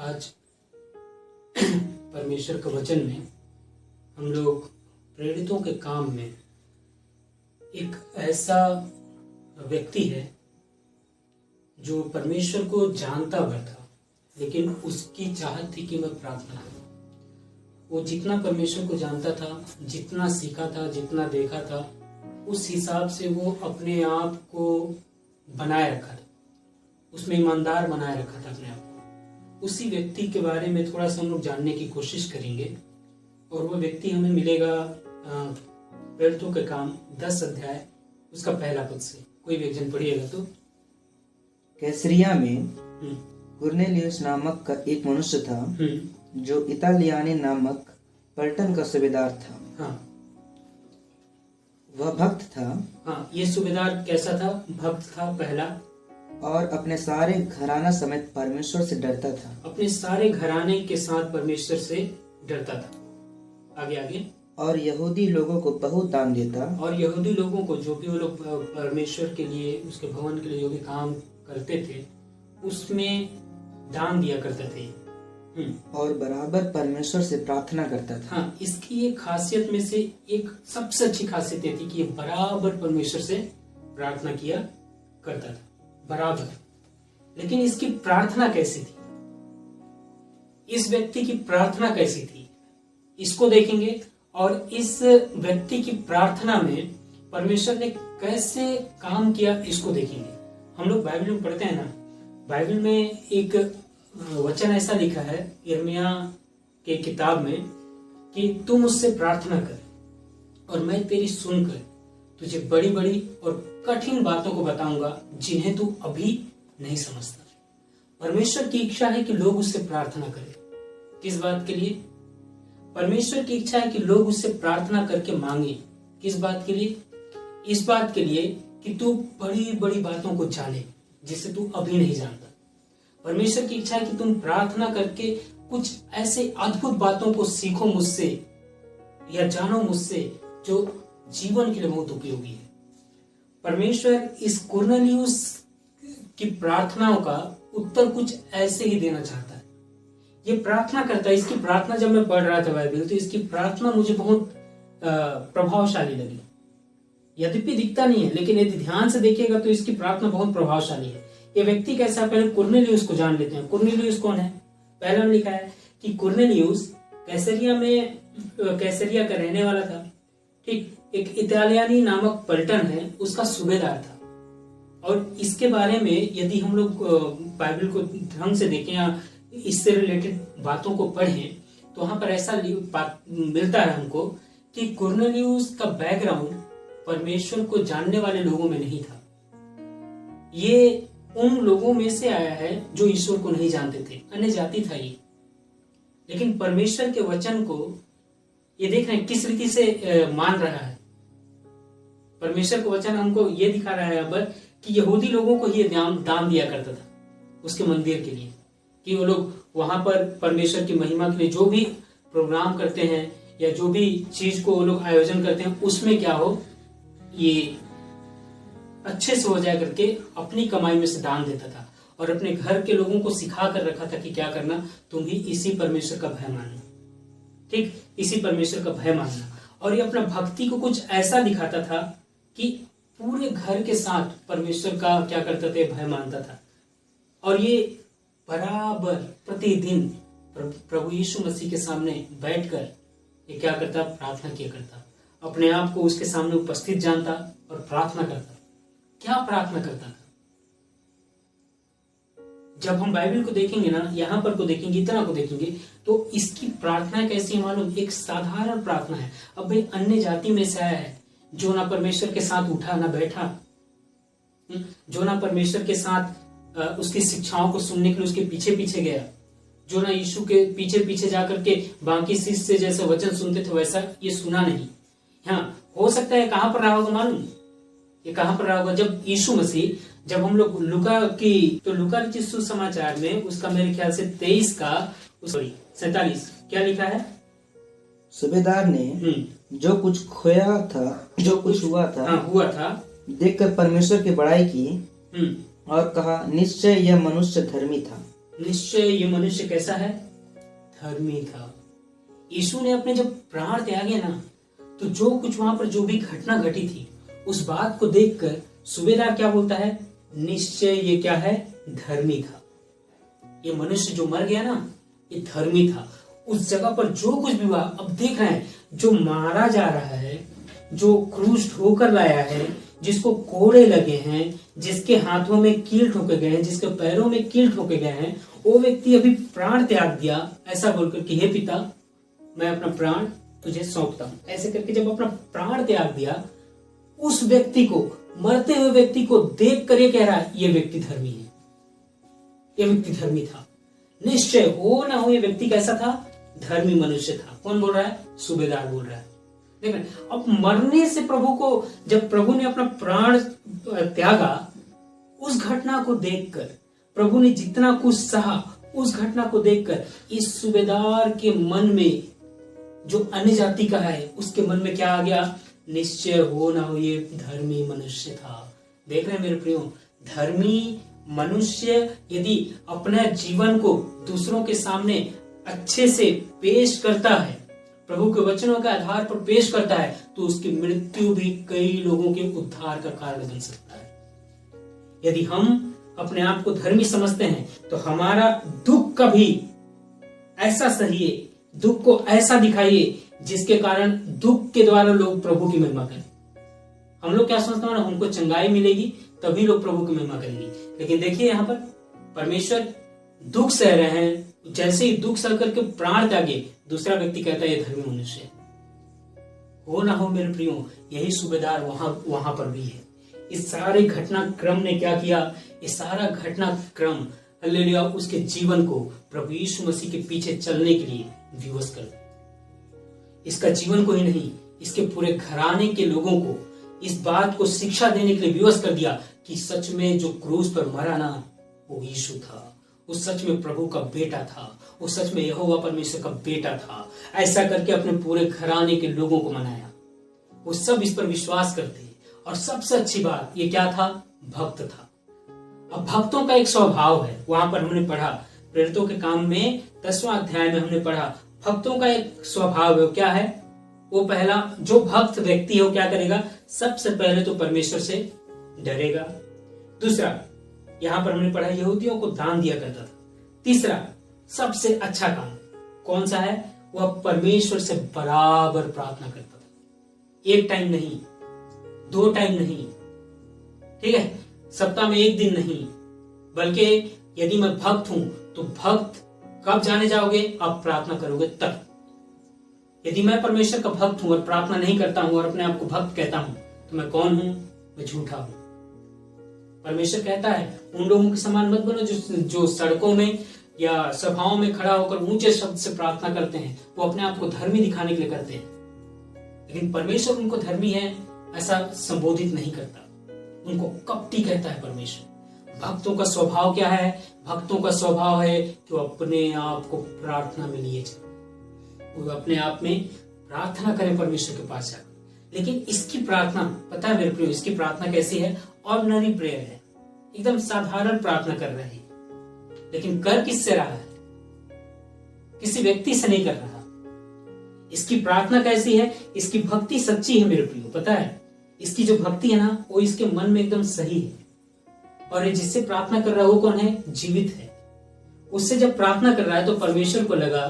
आज परमेश्वर के वचन में हम लोग प्रेरितों के काम में एक ऐसा व्यक्ति है जो परमेश्वर को जानता भर था, लेकिन उसकी चाहत थी कि मैं प्रार्थना करूं। वो जितना परमेश्वर को जानता था, जितना सीखा था, जितना देखा था, उस हिसाब से वो अपने आप को बनाए रखा था, उसमें ईमानदार बनाए रखा था अपने आप को। उसी व्यक्ति के बारे में थोड़ा सा हम लोग जानने की कोशिश करेंगे और वो व्यक्ति हमें मिलेगा प्रेरितों के काम 10 अध्याय उसका पहला पद से। कोई भी एक जन पढ़िएगा तो। कैसरिया में कुरनेलियुस नामक का एक मनुष्य था जो इतालियानी नामक पलटन का सूबेदार था। हाँ, वह भक्त था। हाँ, ये सूबेदार कैसा था? भक्त था पहला, और अपने सारे घराना समेत परमेश्वर से डरता था। अपने सारे घराने के साथ परमेश्वर से डरता था। आगे आगे। और यहूदी लोगों को बहुत दान देता। और यहूदी लोगों को जो भी वो लोग परमेश्वर के लिए, उसके भवन के लिए जो भी काम करते थे, उसमें दान दिया करते थे। और बराबर परमेश्वर से प्रार्थना करता था। हाँ, इसकी एक खासियत में से एक सबसे अच्छी खासियत ये थी कि ये बराबर परमेश्वर से प्रार्थना किया करता था, बराबर। लेकिन इसकी प्रार्थना कैसी थी? इस व्यक्ति की प्रार्थना कैसी थी, इसको देखेंगे। और इस व्यक्ति की प्रार्थना में परमेश्वर ने कैसे काम किया, इसको देखेंगे। हम लोग बाइबल में पढ़ते हैं ना, बाइबल में एक वचन ऐसा लिखा है यिर्मयाह के किताब में कि तू मुझसे प्रार्थना कर और मैं तेरी सुनकर तुझे बड़ी बड़ी और कठिन बातों को बताऊंगा जिन्हें तू अभी नहीं समझता। परमेश्वर की इच्छा है कि लोग उससे प्रार्थना करें। किस बात के लिए? परमेश्वर की इच्छा है कि लोग उससे प्रार्थना करके मांगे। किस बात के लिए? इस बात के लिए कि तू बड़ी बड़ी बातों को जाने जिसे तू अभी नहीं जानता। परमेश्वर की इच्छा है कि तुम प्रार्थना करके कुछ ऐसे अद्भुत बातों को सीखो मुझसे या जानो मुझसे जो जीवन के लिए बहुत उपयोगी है। परमेश्वर इस कुरनेलियुस की प्रार्थनाओं का उत्तर कुछ ऐसे ही देना चाहता है। ये प्रार्थना करता है। इसकी प्रार्थना जब मैं पढ़ रहा था बाइबल, तो इसकी प्रार्थना मुझे बहुत प्रभावशाली लगी। यद्यपि दिखता नहीं है, लेकिन यदि ध्यान से देखिएगा तो इसकी प्रार्थना बहुत प्रभावशाली है। ये व्यक्ति कैसा? पहले कुरनेलियुस को जान लेते हैं। कुरनेलियुस कौन है? पहला में लिखा है कि कुरनेलियुस कैसरिया का रहने वाला था। ठीक, एक इतालियानी नामक पलटन है, उसका सूबेदार था। और इसके बारे में यदि हम लोग बाइबल को ढंग से देखें या इससे रिलेटेड बातों को पढ़ें तो वहां पर ऐसा मिलता है हमको कि कुरनेलियुस का बैकग्राउंड परमेश्वर को जानने वाले लोगों में नहीं था। ये उन लोगों में से आया है जो ईश्वर को नहीं जानते थे, अन्य जाति था ये। लेकिन परमेश्वर के वचन को ये देख रहे हैं किस रीति से मान रहा है। परमेश्वर का वचन हमको ये दिखा रहा है यहाँ पर कि यहूदी लोगों को ही दान दिया करता था उसके मंदिर के लिए, कि वो लोग वहां पर परमेश्वर की महिमा के लिए जो भी प्रोग्राम करते हैं या जो भी चीज को वो लोग आयोजन करते हैं, उसमें क्या हो, ये अच्छे से हो जाए करके अपनी कमाई में से दान देता था। और अपने घर के लोगों को सिखा कर रखा था कि क्या करना, तुम भी इसी परमेश्वर का भय मानना। ठीक, इसी परमेश्वर का भय मानना। और ये अपना भक्ति को कुछ ऐसा दिखाता था कि पूरे घर के साथ परमेश्वर का क्या करता था, भय मानता था। और ये बराबर प्रतिदिन प्रभु यीशु मसीह के सामने बैठकर ये क्या करता, प्रार्थना किया करता। अपने आप को उसके सामने उपस्थित जानता और प्रार्थना करता। क्या प्रार्थना करता था? जब हम बाइबल को देखेंगे ना, यहां पर को देखेंगे, इतना को देखेंगे, तो इसकी प्रार्थना कैसी है मालूम? एक साधारण प्रार्थना है। अब भाई अन्य जाति में से आया है जो ना परमेश्वर के साथ उठा ना बैठा, जो ना परमेश्वर के साथ उसकी शिक्षाओं को सुनने के लिए उसके पीछे पीछे गया, जो ना यीशु के पीछे पीछे जाकर के बाकी शिष्य से जैसे वचन सुनते थे वैसा ये सुना नहीं। हाँ, हो सकता है कहां पर रहा होगा मालूम? ये कहां पर रहा होगा? जब यीशु मसीह, जब हम लोग लुका रचित सुसमाचार में उसका मेरे ख्याल से 23 का 47 क्या लिखा है? सूबेदार ने जो कुछ खोया था, जो कुछ हुआ था देखकर परमेश्वर की बड़ाई की और कहा, निश्चय यह मनुष्य धर्मी था। निश्चय ये मनुष्य कैसा है, धर्मी था। यीशु ने अपने जब प्राण त्यागे ना, तो जो कुछ वहां पर जो भी घटना घटी थी, उस बात को देखकर सूबेदार क्या बोलता है, निश्चय ये क्या है, धर्मी था। ये मनुष्य जो मर गया ना, ये धर्मी था। उस जगह पर जो कुछ भी हुआ, अब देख रहे हैं जो मारा जा रहा है, जो क्रूस ढोकर लाया है, जिसको कोड़े लगे हैं, जिसके हाथों में कील ठोके गए हैं, जिसके पैरों में कील ठोके गए हैं, वो व्यक्ति अभी प्राण त्याग दिया, ऐसा बोलकर कि हे पिता, मैं अपना प्राण तुझे सौंपता हूं। ऐसे करके जब अपना प्राण त्याग दिया, उस व्यक्ति को, मरते हुए व्यक्ति को देख कर ये कह रहा है, ये व्यक्ति धर्मी है, ये व्यक्ति धर्मी था। निश्चय हो ना हो, ये व्यक्ति कैसा था, धर्मी मनुष्य था। कौन बोल रहा है, सूबेदार बोल रहा है। देख रहे, अब मरने से प्रभु को, जब प्रभु ने अपना प्राण त्यागा, उस घटना को देखकर, प्रभु ने जितना कुछ सहा, उस घटना को देखकर इस सूबेदार के मन में, जो अन्य जाति का है, उसके मन में क्या आ गया, निश्चय हो ना हो ये धर्मी मनुष्य था। देख रहे हैं मेरे प्रियो, धर्मी मनुष्य यदि अपने जीवन को दूसरों के सामने अच्छे से पेश करता है, प्रभु के वचनों के आधार पर पेश करता है, तो उसकी मृत्यु भी कई लोगों के उद्धार का कारण बन सकता है। यदि हम अपने आप को धर्मी समझते हैं, तो हमारा दुख का भी ऐसा सहिए, दुख को ऐसा दिखाइए जिसके कारण दुख के द्वारा लोग प्रभु की महिमा करें। हम लोग क्या सोचते हैं ना, हमको चंगाई मिलेगी तभी लोग प्रभु की महिमा करेंगे। लेकिन देखिए यहाँ पर परमेश्वर दुख सह रहे हैं, जैसे ही दुख सह करके प्राण त्यागे, दूसरा व्यक्ति कहता है ये धर्मी मनुष्य हो ना हो। मेरे प्रियो, यही सूबेदार वहां पर भी है। इस सारे घटनाक्रम ने क्या किया, ये सारा घटनाक्रम हालेलुया उसके जीवन को प्रभु यीशु मसीह के पीछे चलने के लिए विवश कर दिया। इसका जीवन को ही नहीं, इसके पूरे घराने के लोगों को इस बात को शिक्षा देने के लिए विवश कर दिया कि सच में जो क्रूस पर मरा ना, वो यीशु था। वो सच में प्रभु का बेटा था, वो सच में यहोवा परमेश्वर का बेटा था। ऐसा करके अपने पूरे घराने के लोगों को मनाया। वो सब इस पर विश्वास करते। और सबसे अच्छी बात ये क्या था, भक्त था। अब भक्तों का एक स्वभाव है, वहां पर हमने पढ़ा प्रेरितों के काम में 10वां अध्याय में हमने पढ़ा, भक्तों का एक स्वभाव है। क्या है वो, पहला जो भक्त व्यक्ति है वो क्या करेगा, सबसे पहले तो परमेश्वर से डरेगा। दूसरा, यहां पर हमने पढ़ा यहूदियों को दान दिया करता था। तीसरा, सबसे अच्छा काम कौन सा है, वह परमेश्वर से बराबर प्रार्थना करता था। एक टाइम नहीं, 2 टाइम नहीं, ठीक है, सप्ताह में 1 दिन नहीं, बल्कि यदि मैं भक्त हूं तो भक्त कब जाने जाओगे, आप प्रार्थना करोगे तब। यदि मैं परमेश्वर का भक्त हूं और प्रार्थना नहीं करता हूं और अपने आप को भक्त कहता हूं, तो मैं कौन हूं, मैं झूठा हूं। परमेश्वर कहता है उन लोगों के समान मत बनो जो सड़कों में या सभाओं में खड़ा होकर ऊंचे शब्द से प्रार्थना करते हैं। वो अपने आप को धर्मी दिखाने के लिए करते हैं, लेकिन परमेश्वर उनको धर्मी है ऐसा संबोधित नहीं करता, उनको कपटी कहता है परमेश्वर। भक्तों का स्वभाव क्या है, भक्तों का स्वभाव है कि वो अपने आप को प्रार्थना में लिए चले, वो अपने आप में प्रार्थना करें परमेश्वर के पास जाकर। लेकिन इसकी प्रार्थना, पता है मेरे प्रियो, इसकी प्रार्थना कैसी है, ऑर्डिनरी प्रेयर है, एकदम साधारण प्रार्थना कर रहे हैं। लेकिन कर किससे रहा है, किसी व्यक्ति से नहीं कर रहा। इसकी प्रार्थना कैसी है, इसकी भक्ति सच्ची है मेरे प्रियो। पता है इसकी जो भक्ति है ना, वो इसके मन में एकदम सही है। और ये जिससे प्रार्थना कर रहा है वो कौन है, जीवित है। उससे जब प्रार्थना कर रहा है तो परमेश्वर को लगा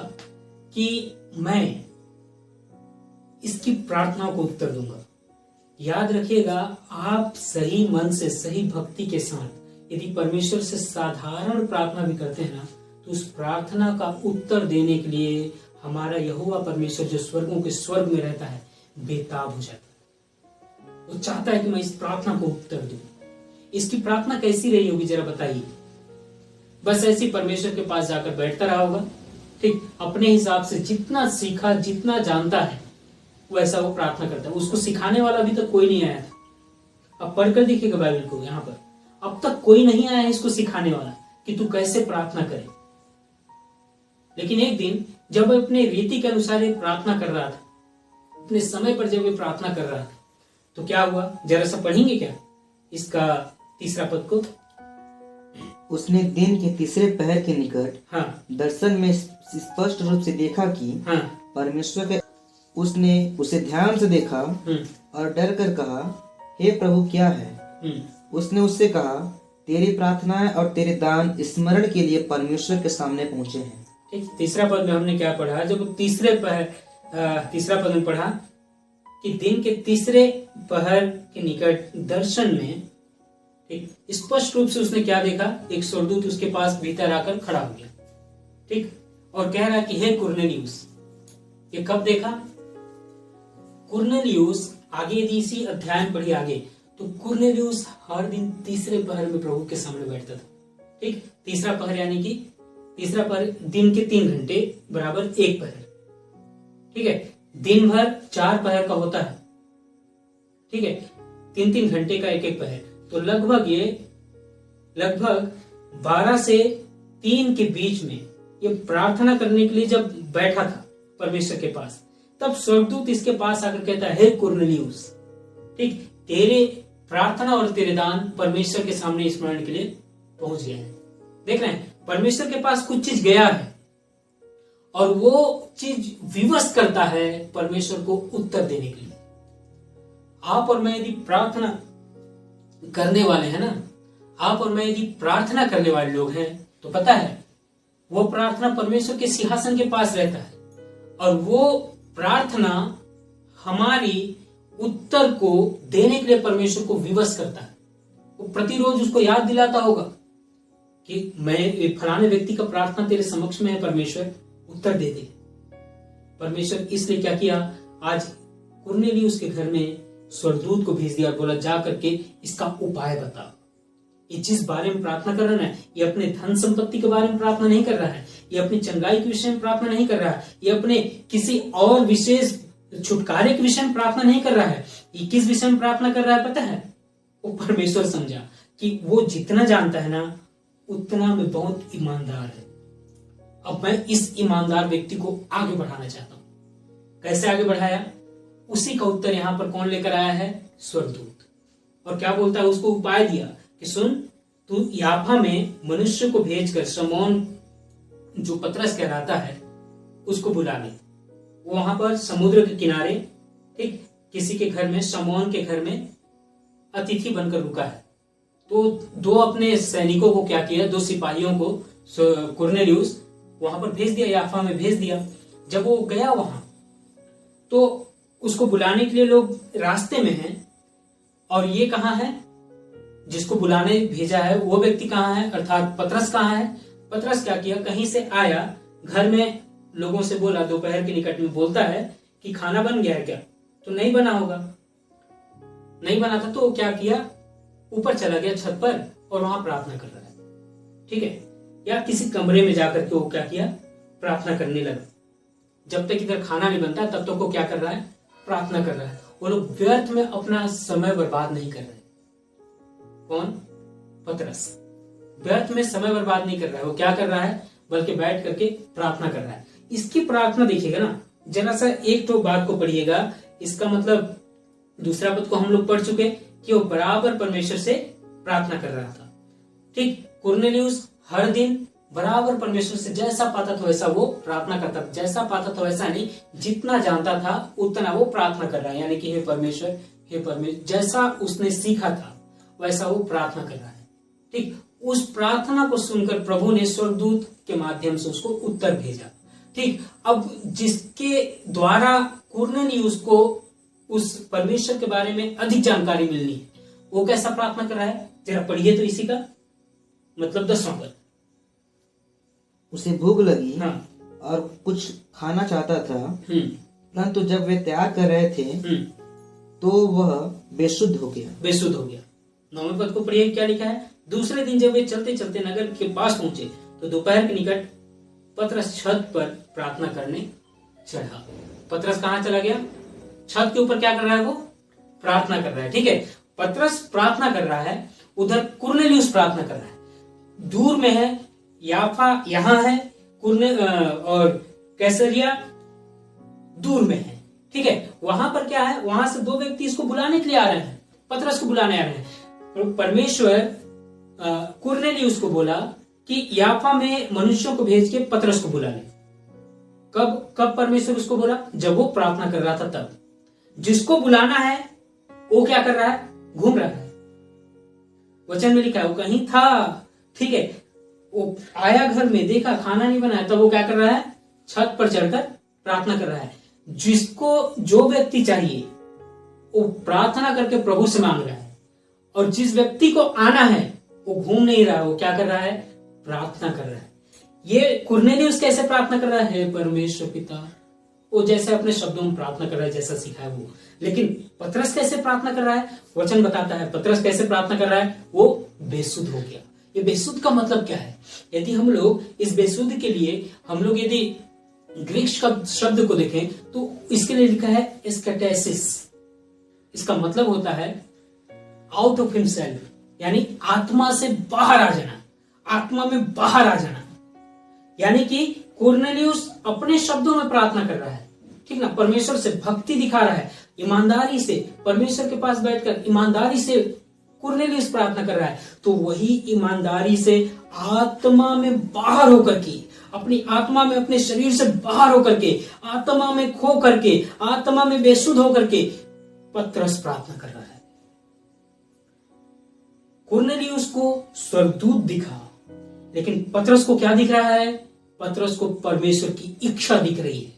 कि मैं इसकी प्रार्थना को उत्तर दूंगा। याद रखिएगा, आप सही मन से, सही भक्ति के साथ यदि परमेश्वर से साधारण प्रार्थना भी करते हैं ना, तो उस प्रार्थना का उत्तर देने के लिए हमारा यहोवा परमेश्वर जो स्वर्गों के स्वर्ग में रहता है, बेताब हो जाता है। वो चाहता है कि मैं इस प्रार्थना को उत्तर दूं। इसकी प्रार्थना कैसी रही होगी जरा बताइए। बस ऐसी परमेश्वर के पास जाकर बैठता रहा होगा, ठीक, अपने हिसाब से जितना सीखा, जितना जानता है वैसा वो प्रार्थना करता है। उसको सिखाने वाला अभी तक कोई नहीं आया था। अब पढ़कर देखिएगा बाइबल को, यहाँ पर अब तक कोई नहीं आया है इसको सिखाने वाला कि तू कैसे प्रार्थना करे। लेकिन एक दिन जब अपने रीति के अनुसार ये प्रार्थना कर रहा था, अपने समय पर जब ये प्रार्थना कर रहा था, तो क्या हुआ, जरा सा पढ़ेंगे क्या इसका 3 पद को। उसने दिन के तीसरे पहर के निकट दर्शन में स्पष्ट रूप से देखा कि परमेश्वर के उसने उसे ध्यान से देखा और डर कर कहा, हे प्रभु क्या है? उसने उससे कहा, तेरी प्रार्थनाएं और तेरे दान स्मरण के लिए परमेश्वर के सामने पहुंचे हैं। ठीक, तीसरा पद में हमने क्या पढ़ा? जब तीसरा पद में पढ़ा कि दिन के तीसरे पहर के निकट दर्शन में ठीक स्पष्ट रूप से उसने क्या देखा? एक स्वर्गदूत उसके पास भीतर आकर खड़ा हो गया, ठीक, और कह रहा है कि हे कुरनेलियुस। ये कब देखा? कुरनेलियुस आगे यदि इसी अध्याय में पढ़ी आगे तो कुरनेलियुस हर दिन तीसरे पहर में प्रभु के सामने बैठता था। ठीक, तीसरा पहर यानी कि तीसरा पहर दिन के 3 घंटे बराबर 1 पहर। ठीक है, दिन भर 4 पहर का होता है। ठीक है, 3-3 घंटे का 1-1 पहर, तो लगभग 12 से 3 के बीच में ये प्रार्थना करने के लिए जब बैठा था परमेश्वर के पास, तब स्वर्गदूत इसके पास आकर कहता है, हे कुरनेलियुस, ठीक, तेरे प्रार्थना और तेरे दान परमेश्वर के सामने स्मरण के लिए पहुंच गए हैं। देख रहे हैं, परमेश्वर के पास कुछ चीज गया है और वो चीज विवश करता है परमेश्वर को उत्तर देने के लिए। आप और मैं यदि प्रार्थना करने वाले हैं ना, आप और मैं यदि प्रार्थना करने वाले लोग हैं, तो पता है वो प्रार्थना परमेश्वर के सिंहासन के पास रहता है और वो प्रार्थना हमारी उत्तर को देने के लिए परमेश्वर को विवश करता है। वो प्रतिरोज उसको याद दिलाता होगा कि मैं फलाने व्यक्ति का प्रार्थना तेरे समक्ष में है, परमेश्वर उत्तर दे दे। परमेश्वर इसलिए क्या किया, आज कुरनेलियुस के घर में स्वर्गदूत को भेज दिया और बोला, जा करके इसका उपाय बता। ये जिस बारे में प्रार्थना कर रहा है, ये अपने धन संपत्ति के बारे में प्रार्थना नहीं कर रहा है, ये अपनी चंगाई के विषय में प्रार्थना नहीं कर रहा है, ये अपने किसी और विशेष छुटकारे के विषय में प्रार्थना नहीं कर रहा है। ये किस विषय में प्रार्थना कर रहा है पता है? वो परमेश्वर समझा कि वो जितना जानता है ना, उतना में बहुत ईमानदार है। अब मैं इस ईमानदार व्यक्ति को आगे बढ़ाना चाहता हूं। कैसे आगे बढ़ाया? उसी का उत्तर यहां पर कौन लेकर आया है? स्वर्गदूत। और क्या बोलता है? उसको उपाय दिया कि सुन, तू याफा में मनुष्य को भेजकर शमौन जो पतरस कहलाता है उसको बुला ले। वो वहां पर समुद्र के किनारे, ठीक, किसी के घर में, शमौन के घर में अतिथि बनकर रुका है। तो 2 अपने सैनिकों को क्या किया, 2 सिपाहियों को कुरनेलियुस वहां पर भेज दिया, याफा में भेज दिया। जब वो गया वहां तो उसको बुलाने के लिए लोग रास्ते में हैं और ये कहां है? जिसको बुलाने भेजा है वो व्यक्ति कहां है? अर्थात पतरस कहां है? पतरस क्या किया, कहीं से आया, घर में लोगों से बोला, दोपहर के निकट में बोलता है कि खाना बन गया है क्या? तो नहीं बना होगा, नहीं बना था। तो क्या किया, ऊपर चला गया छत पर और वहां प्रार्थना कर रहा है। ठीक है, या किसी कमरे में जाकर के वो क्या किया, प्रार्थना करने लगा। जब तक इधर खाना नहीं बनता तब तक वो क्या कर रहा है, प्रार्थना कर रहा है। वो लोग व्यर्थ में अपना समय बर्बाद नहीं कर रहे। कौन? पतरस व्यर्थ में समय बर्बाद नहीं कर रहा है। वो क्या कर रहा है, बल्कि बैठ करके प्रार्थना कर रहा है। इसकी प्रार्थना देखिएगा ना, जरा सा एक तो बात को पढ़िएगा। इसका मतलब दूसरा पद को हम लोग पढ़ चुके कि वो बराबर परमेश्वर से प्रार्थना कर रहा था। ठीक, कुरनेलियुस हर दिन बराबर परमेश्वर से जैसा पाता था वैसा वो प्रार्थना करता था। जैसा पाता था वैसा नहीं, जितना जानता था उतना वो प्रार्थना कर रहा है। यानी कि हे परमेश्वर, हे परमेश्वर, जैसा उसने सीखा था वैसा वो प्रार्थना कर रहा है। ठीक, उस प्रार्थना को सुनकर प्रभु ने स्वर्गदूत के माध्यम से उसको उत्तर भेजा। ठीक, अब जिसके द्वारा कुरनेलियुस को उस परमेश्वर के बारे में अधिक जानकारी मिलनी है, वो कैसा प्रार्थना कर रहा है, जरा पढ़िए तो इसी का मतलब 10वां पद। उसे भूख लगी और कुछ खाना चाहता था, परंतु जब वे त्याग कर रहे थे तो वह बेसुध हो गया। बेसुध हो गया। 9वें पद को पढ़िए, क्या लिखा है? दूसरे दिन जब वे चलते चलते नगर के पास पहुंचे तो दोपहर के निकट पतरस छत पर प्रार्थना करने चढ़ा। पतरस कहां चला गया? छत के ऊपर क्या कर रहा है? वो प्रार्थना कर रहा है। ठीक है, पतरस प्रार्थना कर रहा है, उधर कुरनेलियुस प्रार्थना कर रहा है। दूर में है याफा, यहां है और कैसरिया दूर में है। ठीक है, वहां पर क्या है, वहां से 2 व्यक्ति इसको बुलाने के लिए आ रहे हैं, पतरस को बुलाने आ रहे हैं। परमेश्वर कुरनेलियुस को बोला कि याफा में मनुष्यों को भेज के पतरस को बुला ले। कब परमेश्वर उसको बोला? जब वो प्रार्थना कर रहा था तब। जिसको बुलाना है वो क्या कर रहा है? घूम रहा है। वचन में लिखा है वो कहीं था, ठीक है, वो आया घर में, देखा खाना नहीं बनाया, तब वो क्या कर रहा है? छत पर चढ़कर प्रार्थना कर रहा है। जिसको जो व्यक्ति चाहिए वो प्रार्थना करके प्रभु से मांग रहा है, और जिस व्यक्ति को आना है वो घूम नहीं रहा है, वो क्या कर रहा है? प्रार्थना कर रहा है। ये कुरनेलियुस कैसे प्रार्थना कर रहा है? परमेश्वर पिता, वो जैसे अपने शब्दों में प्रार्थना कर रहा है, जैसा सीखा है वो। लेकिन पतरस कैसे प्रार्थना कर रहा है? वचन बताता है पतरस कैसे प्रार्थना कर रहा है। वो बेसुध हो गया। ये बेसुध का मतलब क्या है? यदि हम लोग इस बेसुध के लिए हम लोग यदि ग्रीक शब्द को देखें तो इसके लिए लिखा है एस्केटेसिस। इसका मतलब होता है आउट ऑफ हिमसेल्फ, यानी आत्मा से बाहर आ जाना, आत्मा में बाहर आ जाना। यानी कि कुरनेलियुस अपने शब्दों में प्रार्थना कर रहा है, ठीक ना, परमेश्वर से भक्ति दिखा रहा है, ईमानदारी से परमेश्वर के पास बैठकर ईमानदारी से कुरनेलियुस प्रार्थना कर रहा है। तो वही ईमानदारी से आत्मा में बाहर होकर के, अपनी आत्मा में, अपने शरीर से बाहर होकर के, आत्मा में खो करके, आत्मा में बेसुध होकर के पतरस प्रार्थना कर रहा है। कुरनेलियुस को स्वर्गदूत दिखा, लेकिन पतरस को क्या दिख रहा है? पतरस को परमेश्वर की इच्छा दिख रही है।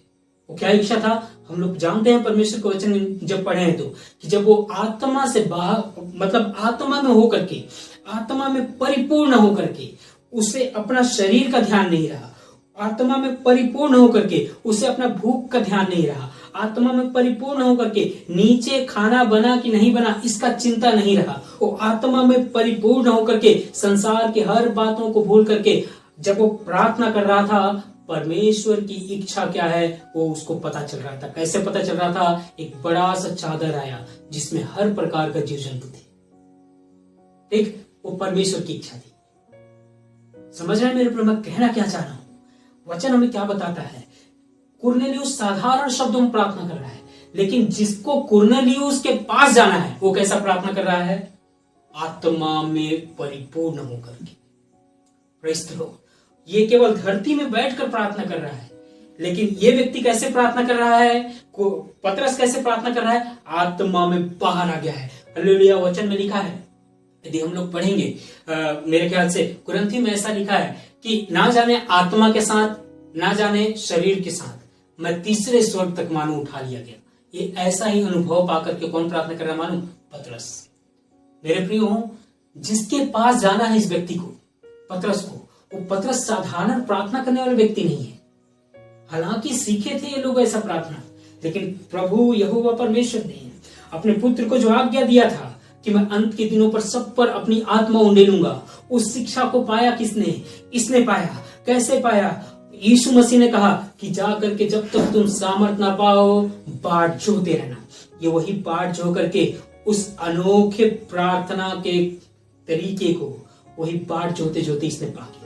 वो क्या इच्छा था? हम लोग जानते हैं परमेश्वर के वचन में जब पढ़े हैं तो, कि जब वो आत्मा से बाहर, मतलब आत्मा में होकर के, आत्मा में परिपूर्ण होकर के, उसे अपना शरीर का ध्यान नहीं रहा, आत्मा में परिपूर्ण होकर के उसे अपना भूख का ध्यान नहीं रहा, आत्मा में परिपूर्ण होकर के नीचे खाना बना कि नहीं बना इसका चिंता नहीं रहा, वो आत्मा में परिपूर्ण होकर के संसार के हर बातों को भूल करके जब वो प्रार्थना कर रहा था, परमेश्वर की इच्छा क्या है वो उसको पता चल रहा था। कैसे पता चल रहा था? एक बड़ा सा चादर आया जिसमें हर प्रकार का जीव जंतु थे, ठीक, वो परमेश्वर की इच्छा थी। समझ रहे हैं मेरे प्रेम? मैं कहना क्या चाह रहा हूं? वचन हमें क्या बताता है? कुरनेलियुस साधारण शब्दों में प्रार्थना कर रहा है, लेकिन जिसको कुरनेलियुस के पास जाना है वो कैसा प्रार्थना कर रहा है? आत्मा में परिपूर्ण होकर के। Praise the Lord. ये केवल धरती में बैठकर प्रार्थना कर रहा है, लेकिन ये व्यक्ति कैसे प्रार्थना कर रहा है? पतरस कैसे प्रार्थना कर रहा है? आत्मा में बाहर आ गया है। हालेलुया। वचन में लिखा है, यदि हम लोग पढ़ेंगे मेरे ख्याल से कुरिन्थी में ऐसा लिखा है कि ना जाने आत्मा के साथ, ना जाने शरीर के साथ मैं तीसरे स्वर्ग तक मानो उठा लिया गया। ये ऐसा ही अनुभव पाकर के कौन प्रार्थना कर रहा है? मानो पतरस। मेरे प्रियो, जिसके पास जाना है इस व्यक्ति को, पतरस को, वो पतरस साधारण प्रार्थना करने वाला व्यक्ति नहीं है। हालांकि सीखे थे ये लोग ऐसा प्रार्थना, लेकिन प्रभु यहोवा परमेश्वर ने अपने पुत्र को जो आज्ञा दिया था कि मैं अंत के दिनों पर सब पर अपनी आत्मा उंडेलूंगा, उस शिक्षा को पाया किसने? इसने पाया। कैसे पाया? यीशु मसीह ने कहा कि जा करके जब तक तुम सामर्थ ना पाओ बाट जोते रहना। ये वही बाट जो करके उस अनोखे प्रार्थना के तरीके को, वही बाट जोते जोते इसने पा लिया।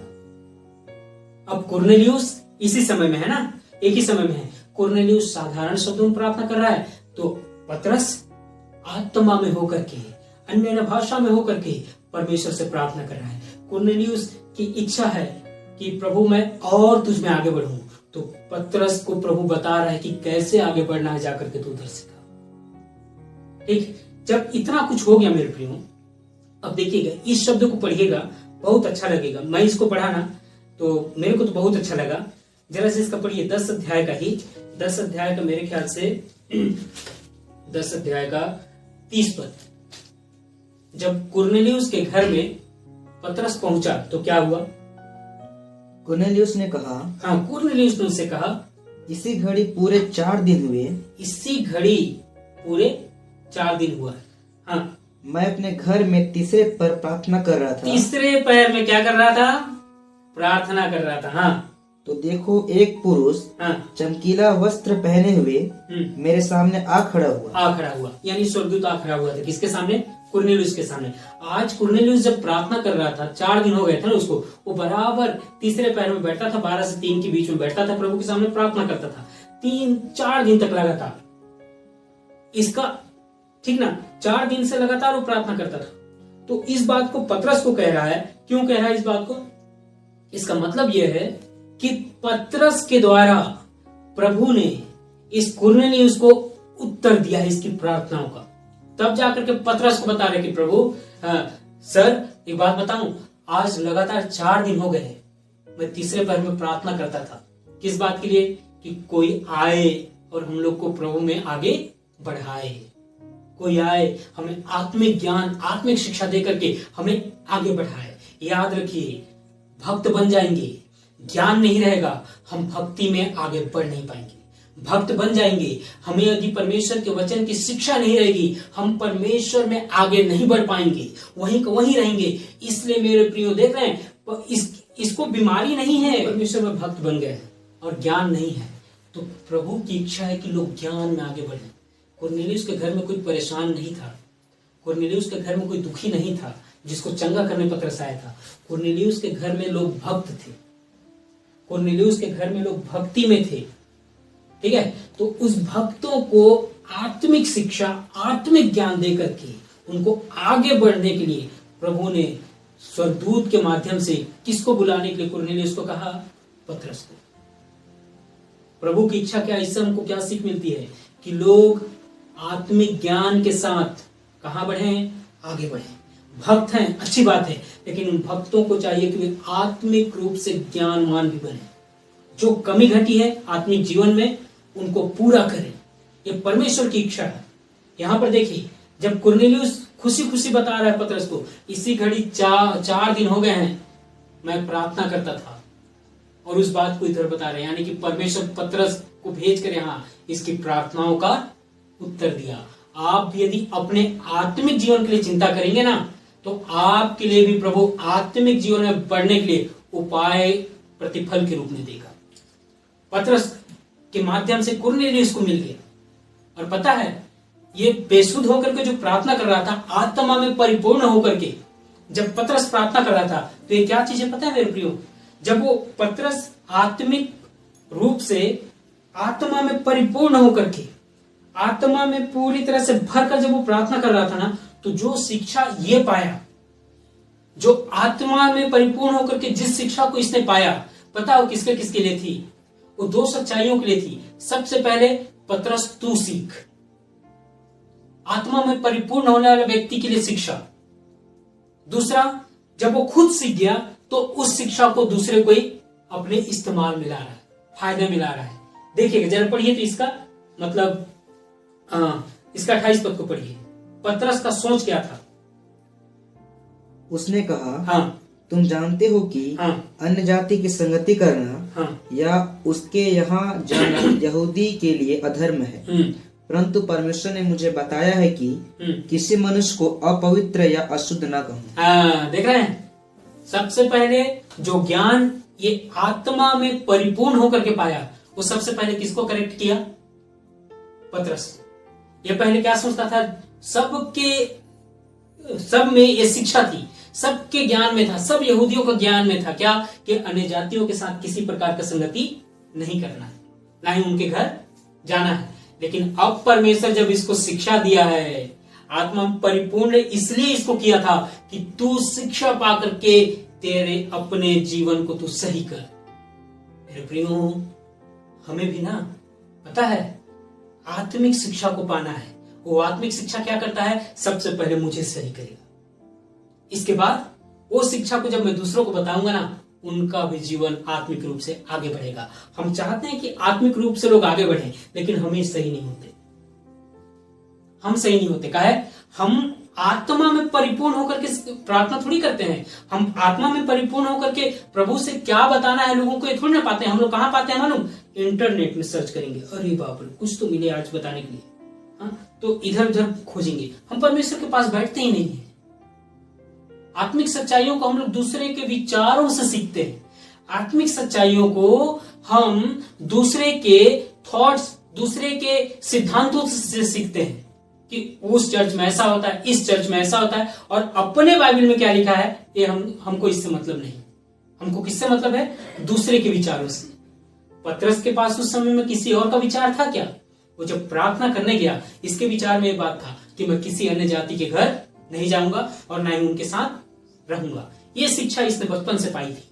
अब कुरनेलियुस इसी समय में है ना, एक ही समय में है। कुरनेलियुस साधारण शब्दों में प्रार्थना कर रहा है, तो पतरस आत्मा में होकर के, अन्य भाषा में होकर के परमेश्वर से प्रार्थना कर रहा है। कुरनेलियुस की इच्छा है कि प्रभु मैं और तुझ में आगे बढ़ूं, तो पतरस को प्रभु बता रहा है कि कैसे आगे बढ़ना है, जाकर के तू उधर सिखा। ठीक, जब इतना कुछ हो गया मेरे प्रियो, अब देखिएगा इस शब्द को पढ़िएगा, बहुत अच्छा लगेगा। मैं इसको पढ़ा ना तो मेरे को तो बहुत अच्छा लगा। जरा से इसका पढ़िए 10 अध्याय का ही, 10 अध्याय का मेरे ख्याल से 10 अध्याय का 30 पद। जब कुरनेलियुस के घर में पतरस पहुंचा तो क्या हुआ? कुरनेलियुस ने कहा, हाँ, कुरनेलियुस ने उससे कहा, इसी घड़ी पूरे 4 दिन हुए। इसी घड़ी पूरे 4 दिन हुआ। हाँ, मैं अपने घर में तीसरे पैर प्रार्थना कर रहा था। तीसरे पैर में क्या कर रहा था? प्रार्थना कर रहा था। हाँ, तो देखो एक पुरुष चमकीला वस्त्र पहने हुए मेरे सामने आ खड़ा हुआ। यानी स्वर्गदूत आ खड़ा हुआ था। किसके सामने? कुरनेलियुस के सामने। आज कुरनेलियुस जब प्रार्थना कर रहा था, 4 दिन हो गए थे ना उसको, वो बराबर तीसरे पैर में बैठा था, 12 से 3 के बीच में बैठा था, प्रभु के सामने प्रार्थना करता था 3-4 दिन तक लगातार। इसका ठीक ना, 4 दिन से लगातार वो प्रार्थना करता था। तो इस बात को पतरस को कह रहा है। क्यों कह रहा है इस बात को? इसका मतलब यह है कि पतरस के द्वारा प्रभु ने इस कुरनेलियुस को उत्तर दिया है इसकी प्रार्थनाओं का। तब जाकर के पतरस को बता रहे कि प्रभु सर एक बात बताऊं, आज लगातार 4 दिन हो गए हैं मैं तीसरे पहर में प्रार्थना करता था। किस बात के लिए? कि कोई आए और हम लोग को प्रभु में आगे बढ़ाए, कोई आए हमें आत्मिक ज्ञान आत्मिक शिक्षा देकर के हमें आगे बढ़ाए। याद रखिए, भक्त बन जाएंगे, ज्ञान नहीं रहेगा, हम भक्ति में आगे बढ़ नहीं पाएंगे। भक्त बन जाएंगे, हमें यदि परमेश्वर के वचन की शिक्षा नहीं रहेगी, हम परमेश्वर में आगे नहीं बढ़ पाएंगे, वहीं रहेंगे। इसलिए मेरे प्रियो देख रहे हैं, इसको बीमारी नहीं है परमेश्वर में भक्त बन गए और ज्ञान नहीं है, तो प्रभु की इच्छा है कि लोग ज्ञान में आगे बढ़े। कुरनेलियुस के घर में कोई परेशान नहीं था, कुरनेलियुस के घर में कोई दुखी नहीं था जिसको चंगा करने पतरस आया था। कुरनेलियुस के घर में लोग भक्त थे, कुरनेलियुस के घर में लोग भक्ति में थे। ठीक है, तो उस भक्तों को आत्मिक शिक्षा आत्मिक ज्ञान देकर के उनको आगे बढ़ने के लिए प्रभु ने स्वर्गदूत के माध्यम से किसको बुलाने के लिए कुरनेलियुस को कहा? पतरस को। प्रभु की इच्छा क्या? इससे हमको क्या सीख मिलती है? कि लोग आत्मिक ज्ञान के साथ कहां बढ़े? आगे बढ़े। भक्त हैं, अच्छी बात है, लेकिन उन भक्तों को चाहिए कि वे आत्मिक रूप से ज्ञानवान भी बने। जो कमी घटी है आत्मिक जीवन में उनको पूरा करें, ये परमेश्वर की इच्छा है। यहां पर देखिए, जब कुरनेलियुस खुशी खुशी बता रहा है पतरस को, इसी घड़ी 4 दिन हो गए हैं मैं प्रार्थना करता था, और उस बात को इधर बता रहे हैं, यानी कि परमेश्वर पतरस को भेज कर यहां इसकी प्रार्थनाओं का उत्तर दिया। आप भी यदि अपने आत्मिक जीवन के लिए चिंता करेंगे ना, तो आपके लिए भी प्रभु आत्मिक जीवन में बढ़ने के लिए उपाय प्रतिफल के रूप में देगा। पतरस के माध्यम से कुरनेलियुस को मिल गया, और पता है ये बेसुध होकर के जो प्रार्थना कर रहा था, आत्मा में परिपूर्ण होकर के जब पतरस प्रार्थना कर रहा था, तो ये क्या चीज है पता है मेरे प्रियो? जब वो पतरस आत्मिक रूप से आत्मा में परिपूर्ण होकर के आत्मा में पूरी तरह से भरकर जब वो प्रार्थना कर रहा था ना, तो जो शिक्षा ये पाया, जो आत्मा में परिपूर्ण होकर के जिस शिक्षा को इसने पाया, पता हो किसके किसके लिए थी? वो 2 सच्चाइयों के लिए थी। सबसे पहले पतरस तू सीख, आत्मा में परिपूर्ण होने वाले व्यक्ति के लिए शिक्षा। दूसरा, जब वो खुद सीख गया तो उस शिक्षा को दूसरे को ही अपने इस्तेमाल में ला रहा है, फायदे में ला रहा है। देखिएगा जरा पढ़िए तो इसका मतलब इसका 28 पद को पढ़िए। पतरस का सोच क्या था? उसने कहा, हाँ, तुम जानते हो कि अन्य जाति की संगति करना या उसके यहाँ जाना यहूदी के लिए अधर्म है, परंतु परमेश्वर ने मुझे बताया है कि किसी मनुष्य को अपवित्र या अशुद्ध न कहूं। देख रहे हैं, सबसे पहले जो ज्ञान ये आत्मा में परिपूर्ण होकर के पाया, वो सबसे पहले किसको करेक्ट किया? पतरस। ये पहले क्या सोचता था? सब में ये शिक्षा थी, सबके ज्ञान में था, सब यहूदियों का ज्ञान में था क्या? कि अन्य जातियों के साथ किसी प्रकार का संगति नहीं करना है, ना ही उनके घर जाना है। लेकिन अब परमेश्वर जब इसको शिक्षा दिया है, आत्मा परिपूर्ण इसलिए इसको किया था कि तू शिक्षा पाकर के तेरे अपने जीवन को तू सही कर। मेरे प्रियो, हमें भी ना पता है आत्मिक शिक्षा को पाना है। वो आत्मिक शिक्षा क्या करता है? सबसे पहले मुझे सही करेगा, इसके बाद वो शिक्षा को जब मैं दूसरों को बताऊंगा ना, उनका भी जीवन आत्मिक रूप से आगे बढ़ेगा। हम चाहते हैं कि आत्मिक रूप से लोग आगे बढ़ें, लेकिन हम सही नहीं होते। हम सही नहीं होते। काहे? हम आत्मा में परिपूर्ण होकर के प्रार्थना थोड़ी करते हैं। हम आत्मा में परिपूर्ण होकर के प्रभु से क्या बताना है लोगों को, ये थोड़ी ना पाते हैं। हम लोग कहां पाते हैं मालूम? इंटरनेट में सर्च करेंगे, अरे बाप रे कुछ तो मिले आज बताने के लिए, तो इधर उधर खोजेंगे। हम परमेश्वर के पास बैठते ही नहीं है। आत्मिक सच्चाइयों को हम लोग दूसरे के विचारों से सीखते हैं। आत्मिक सच्चाइयों को हम दूसरे के थॉट्स, दूसरे के सिद्धांतों से सीखते हैं कि उस चर्च में ऐसा होता है, इस चर्च में ऐसा होता है, और अपने बाइबल में क्या लिखा है ये हमको इससे मतलब नहीं। हमको किससे मतलब है? दूसरे के विचारों से। पतरस के पास उस समय में किसी और का विचार था क्या? वो जब प्रार्थना करने गया, इसके विचार में ये बात था कि मैं किसी अन्य जाति के घर नहीं जाऊंगा और ना ही उनके साथ रहूंगा। ये शिक्षा इसने बचपन से पाई थी।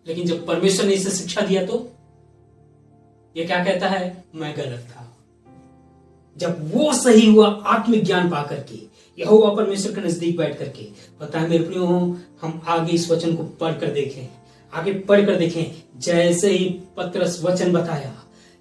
लेकिन जब परमेश्वर ने इसे शिक्षा दिया तो ये क्या कहता है, मैं गलत था। जब वो सही हुआ आत्मिक ज्ञान पा करके, यहोवा परमेश्वर के नजदीक बैठ करके, पता है मेरे प्रियो, हम आगे इस वचन को पढ़कर देखें, आगे पढ़कर देखें। जैसे ही पतरस वचन बताया,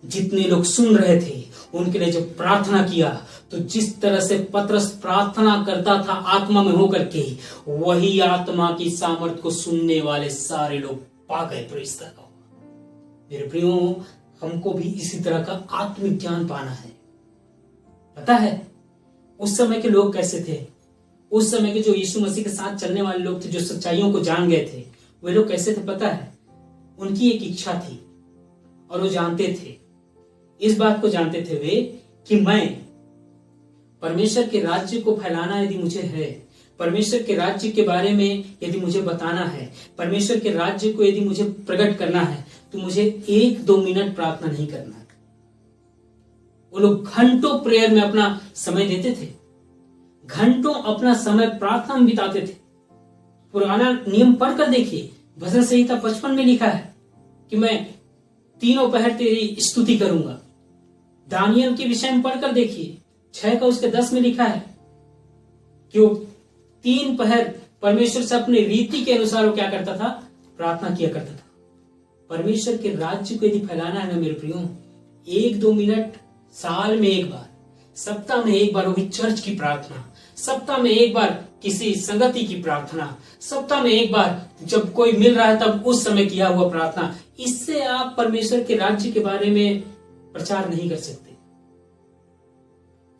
जितने लोग सुन रहे थे उनके लिए जब प्रार्थना किया, तो जिस तरह से पतरस प्रार्थना करता था आत्मा में होकर के, वही आत्मा की सामर्थ को सुनने वाले सारे लोग पा गए। Praise the Lord. मेरे प्रियो, हमको भी इसी तरह का आत्मिक ज्ञान पाना है। पता है उस समय के लोग कैसे थे? उस समय के जो यीशु मसीह के साथ चलने वाले लोग थे, जो सच्चाइयों को जान गए थे, वे लोग कैसे थे पता है? उनकी एक इच्छा थी और वो जानते थे, इस बात को जानते थे वे कि मैं परमेश्वर के राज्य को फैलाना यदि मुझे है, परमेश्वर के राज्य के बारे में यदि मुझे बताना है, परमेश्वर के राज्य को यदि मुझे प्रकट करना है, तो मुझे 1-2 मिनट प्रार्थना नहीं करना है। वो लोग घंटों प्रेयर में अपना समय देते थे, घंटों अपना समय प्रार्थना में बिताते थे। पुराना नियम पढ़कर देखिए, भजन संहिता 55 में लिखा है कि मैं तीनों पहर तेरी स्तुति करूंगा। दानियल के विषय में पढ़कर देखिए, 6 का उसके 10 में लिखा है कि वो 3 पहर परमेश्वर से अपने रीति के अनुसार वो क्या करता था, प्रार्थना किया करता था। परमेश्वर के राज्य को यदि फैलाना है ना मेरे प्रियो, 1-2 मिनट साल में एक बार, सप्ताह में एक बार वो भी चर्च की प्रार्थना, सप्ताह में एक बार किसी संगति की प्रार्थना, सप्ताह में एक बार जब कोई मिल रहा है तब उस समय किया हुआ प्रार्थना, इससे आप परमेश्वर के राज्य के बारे में प्रचार नहीं कर सकते।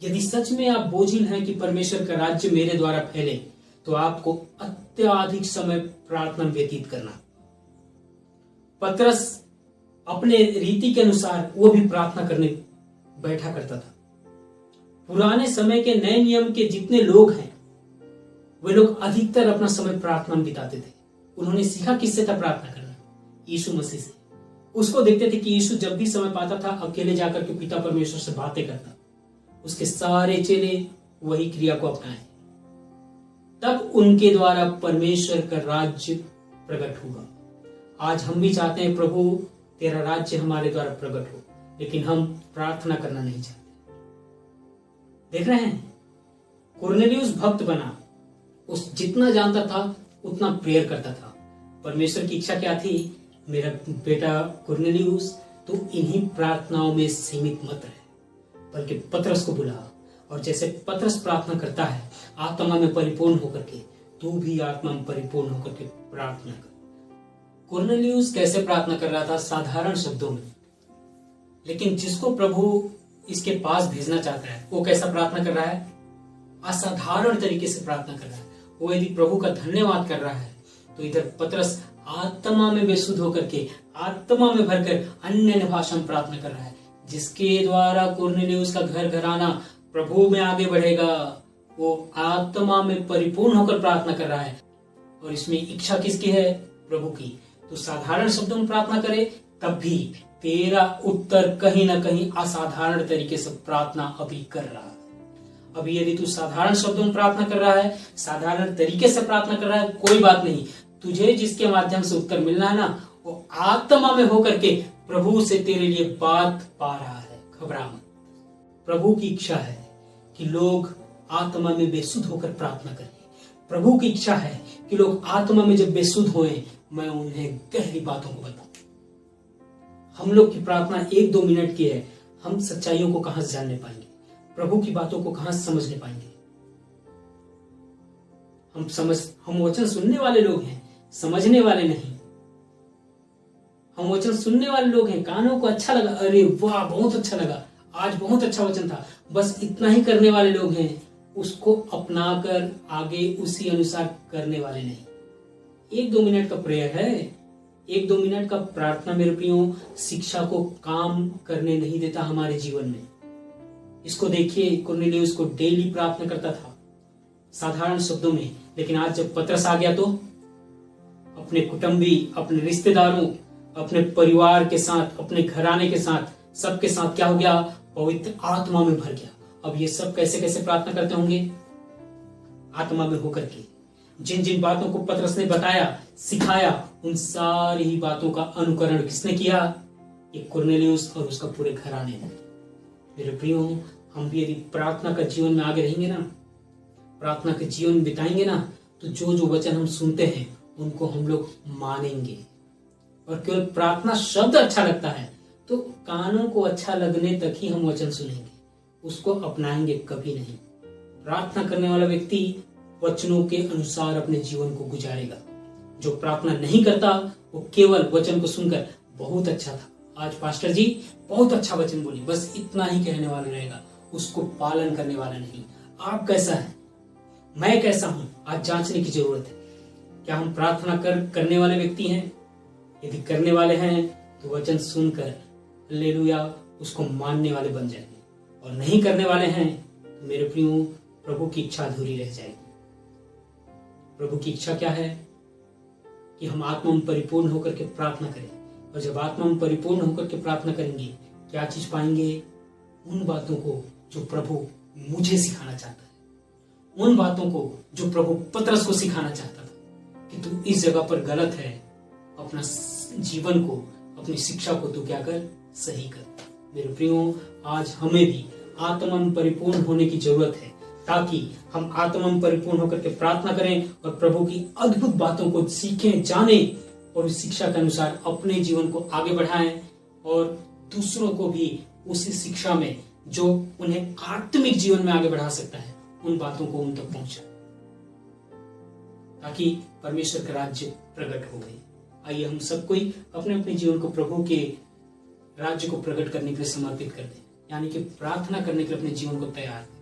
यदि सच में आप बोझिल हैं कि परमेश्वर का राज्य मेरे द्वारा फैले, तो आपको अत्यधिक समय प्रार्थना में व्यतीत करना। पतरस अपने रीति के अनुसार वो भी प्रार्थना करने बैठा करता था। पुराने समय के नए नियम के जितने लोग हैं, वे लोग अधिकतर अपना समय प्रार्थना में बिताते थे। उन्होंने सीखा किससे था प्रार्थना करना? यीशु मसीह से। उसको देखते थे कि यीशु जब भी समय पाता था अकेले जाकर के पिता परमेश्वर से बातें करता। उसके सारे चेले वही क्रिया को अपनाए, तब उनके द्वारा परमेश्वर का राज्य प्रकट होगा। आज हम भी चाहते हैं प्रभु तेरा राज्य हमारे द्वारा प्रकट हो, लेकिन हम प्रार्थना करना नहीं चाहते। देख रहे हैं, कुरनेलियुस भक्त बना, उस जितना जानता था उतना प्रेयर करता था। परमेश्वर की इच्छा क्या थी? मेरा बेटा कुरनेलियुस, तू इन्हीं प्रार्थनाओं में सीमित मत रहे, बल्कि पतरस को बुला। और जैसे पतरस प्रार्थना करता है आत्मा में परिपूर्ण होकर के, तू भी आत्मा में परिपूर्ण होकर के प्रार्थना कर। कुरनेलियुस कैसे प्रार्थना कर रहा था? साधारण शब्दों में। लेकिन जिसको प्रभु इसके पास भेजना चाहता है, वो कैसा प्रार्थना कर रहा है? असाधारण तरीके से प्रार्थना कर रहा है। वो यदि प्रभु का धन्यवाद कर रहा है, तो इधर पतरस आत्मा में बेसुध होकर के, आत्मा में भरकर अन्य भाषा में प्रार्थना कर रहा है, जिसके द्वारा कुरनेलियुस का घर घराना प्रभु में आगे बढ़ेगा। वो आत्मा में परिपूर्ण होकर प्रार्थना कर रहा है, और इसमें इच्छा किसकी है? प्रभु की। तो साधारण शब्दों में प्रार्थना करे, तब भी तेरा उत्तर कहीं ना कहीं असाधारण तरीके से प्रार्थना अभी कर रहा है। अभी यदि तू साधारण शब्दों में प्रार्थना कर रहा है, साधारण तरीके से प्रार्थना कर रहा है, कोई बात नहीं। तुझे जिसके माध्यम से उत्तर मिलना है ना, वो आत्मा में होकर के प्रभु से तेरे लिए बात पा रहा है। घबरा मत। प्रभु की इच्छा है कि लोग आत्मा में बेसुध होकर प्रार्थना करें। प्रभु की इच्छा है कि लोग आत्मा में जब बेसुध होए, मैं उन्हें गहरी बातों को बताऊं। हम लोग की प्रार्थना 1-2 मिनट की है। हम सच्चाइयों को कहां से जानने पाएंगे? प्रभु की बातों को कहां से समझने पाएंगे? हम वचन सुनने वाले लोग हैं, समझने वाले नहीं। हम वचन सुनने वाले लोग हैं, कानों को अच्छा लगा, अरे वाह बहुत अच्छा लगा, आज बहुत अच्छा वचन था, बस इतना ही करने वाले लोग हैं। उसको अपनाकर आगे उसी अनुसार करने वाले नहीं। 1-2 मिनट का प्रेयर है, 1-2 मिनट का प्रार्थना मेरे प्रियो शिक्षा को काम करने नहीं देता हमारे जीवन में। इसको देखिए, कुरनेलियुस को डेली प्रार्थना करता था साधारण शब्दों में, लेकिन आज जब पतरस आ गया तो अपने कुटुंबी, अपने रिश्तेदारों, अपने परिवार के साथ, अपने घराने के साथ, सबके साथ क्या हो गया? पवित्र आत्मा में भर गया। अब ये सब कैसे कैसे प्रार्थना करते होंगे? आत्मा में होकर के जिन जिन बातों को पतरस ने बताया, सिखाया, उन सारी ही बातों का अनुकरण किसने किया? ये कुरनेलियुस और उसका पूरे घराने ने। मेरे प्रियो, हम भी यदि प्रार्थना का जीवन में आगे रहेंगे ना, प्रार्थना के जीवन बिताएंगे ना, तो जो जो वचन हम सुनते हैं उनको हम लोग मानेंगे। और केवल प्रार्थना शब्द अच्छा लगता है तो कानों को अच्छा लगने तक ही हम वचन सुनेंगे, उसको अपनाएंगे कभी नहीं। प्रार्थना करने वाला व्यक्ति वचनों के अनुसार अपने जीवन को गुजारेगा। जो प्रार्थना नहीं करता वो केवल वचन को सुनकर बहुत अच्छा था, आज पास्टर जी बहुत अच्छा वचन बोली, बस इतना ही कहने वाला रहेगा, उसको पालन करने वाला नहीं। आप कैसा है, मैं कैसा हूं, आज जांचने की जरूरत है। क्या हम प्रार्थना करने वाले व्यक्ति हैं? यदि करने वाले हैं तो वचन सुनकर हालेलुया उसको मानने वाले बन जाएंगे, और नहीं करने वाले हैं तो मेरे प्रियो प्रभु की इच्छा अधूरी रह जाएगी। प्रभु की इच्छा क्या है? कि हम आत्मा में परिपूर्ण होकर के प्रार्थना करें। और जब आत्मा में परिपूर्ण होकर के प्रार्थना करेंगे, क्या चीज पाएंगे? उन बातों को जो प्रभु मुझे सिखाना चाहता है, उन बातों को जो प्रभु पतरस को सिखाना चाहता था कि तू इस जगह पर गलत है, अपना जीवन को, अपनी शिक्षा को तू क्या कर, सही कर। मेरे प्रियो, आज हमें भी आत्मा में परिपूर्ण होने की जरूरत है, ताकि हम आत्मा में परिपूर्ण होकर के प्रार्थना करें और प्रभु की अद्भुत बातों को सीखें, जानें, और उस शिक्षा के अनुसार अपने जीवन को आगे बढ़ाएं और दूसरों को भी उसी शिक्षा में जो उन्हें आत्मिक जीवन में आगे बढ़ा सकता है, उन बातों को उन तक पहुंचाएं, ताकि परमेश्वर का राज्य प्रकट हो गए। आइए हम सब कोई अपने अपने जीवन को प्रभु के राज्य को प्रकट करने के लिए समर्पित कर दें, यानी कि प्रार्थना करने के लिए अपने जीवन को तैयार करें।